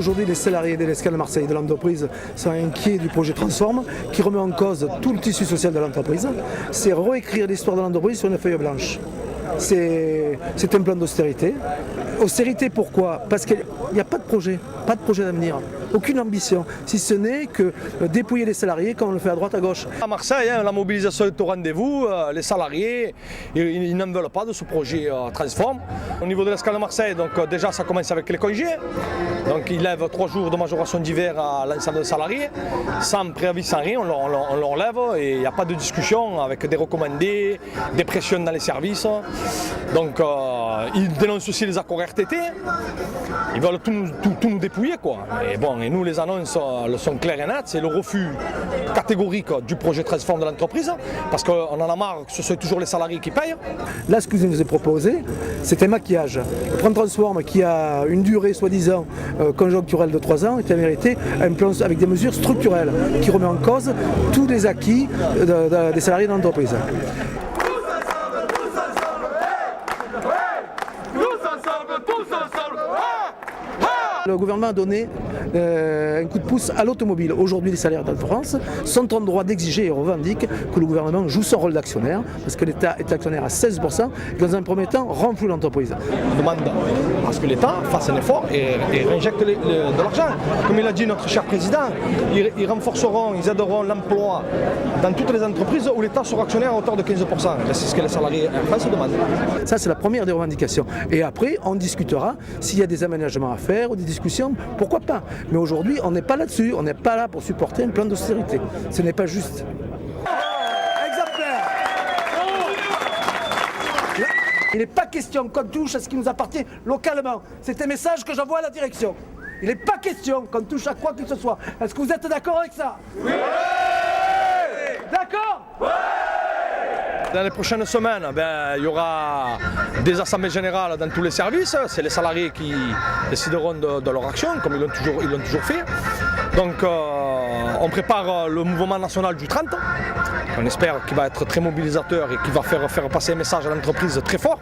Aujourd'hui, les salariés de l'Escale Marseille de l'entreprise sont inquiets du projet Transform qui remet en cause tout le tissu social de l'entreprise. C'est réécrire l'histoire de l'entreprise sur une feuille blanche. C'est un plan d'austérité. Austérité pourquoi? Parce qu'il n'y a pas de projet d'avenir, aucune ambition, si ce n'est que dépouiller les salariés comme on le fait à droite à gauche. À Marseille, la mobilisation est au rendez-vous, les salariés ils n'en veulent pas de ce projet Transform. Au niveau de l'Escale de Marseille, donc, déjà ça commence avec les congés, donc ils lèvent 3 jours de majoration d'hiver à l'ensemble des salariés, sans préavis, sans rien, on l'enlève et il n'y a pas de discussion avec des recommandés, des pressions dans les services. Donc ils dénoncent aussi les accords RTT, ils veulent tout nous dépouiller quoi. Et bon, et nous les annonces sont claires et nettes, c'est le refus catégorique du projet Transform de l'entreprise, parce qu'on en a marre que ce soit toujours les salariés qui payent. Là, ce que vous nous avez proposé, c'est un maquillage. Le plan Transform qui a une durée soi-disant conjoncturelle de 3 ans est en vérité un plan avec des mesures structurelles qui remet en cause tous les acquis des salariés de l'entreprise. Le gouvernement a donné un coup de pouce à l'automobile. Aujourd'hui, les salariés de France sont en droit d'exiger et revendiquent que le gouvernement joue son rôle d'actionnaire, parce que l'État est actionnaire à 16%, et dans un premier temps, renfloue l'entreprise. On demande à ce que l'État fasse un effort et réinjecte de l'argent. Comme il a dit notre cher président, ils renforceront, ils aideront l'emploi dans toutes les entreprises où l'État sera actionnaire à hauteur de 15%. C'est ce que les salariés en France demandent. Ça, c'est la première des revendications. Et après, on discutera s'il y a des aménagements à faire ou des discussions, pourquoi pas. Mais aujourd'hui, on n'est pas là-dessus, on n'est pas là pour supporter un plan d'austérité. Ce n'est pas juste. Exemplaire. Il n'est pas question qu'on touche à ce qui nous appartient localement. C'est un message que j'envoie à la direction. Il n'est pas question qu'on touche à quoi que ce soit. Est-ce que vous êtes d'accord avec ça? Oui. D'accord? Oui. Dans les prochaines semaines, il y aura des assemblées générales dans tous les services. C'est les salariés qui décideront de leur action, comme ils l'ont toujours fait. Donc on prépare le mouvement national du 30. On espère qu'il va être très mobilisateur et qu'il va faire passer un message à l'entreprise très fort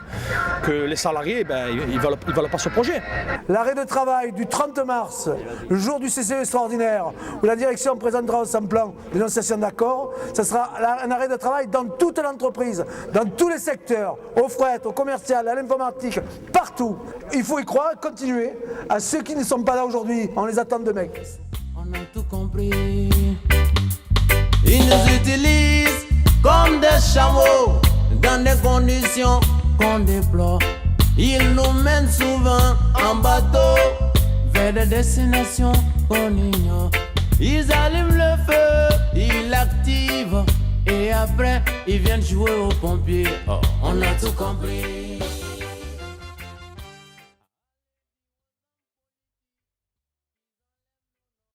que les salariés, ils veulent pas ce projet. L'arrêt de travail du 30 mars, le jour du CCE extraordinaire, où la direction présentera son plan d'énonciation d'accord, ce sera un arrêt de travail dans toute l'entreprise, dans tous les secteurs, au fret, au commercial, à l'informatique, partout. Il faut y croire, continuer. À ceux qui ne sont pas là aujourd'hui, on les attend demain. On a tout compris. Ils nous utilisent comme des chameaux dans des conditions qu'on déplore. Ils nous mènent souvent en bateau vers des destinations qu'on ignore. Ils allument le feu, ils l'activent et après ils viennent jouer aux pompiers. On a tout compris.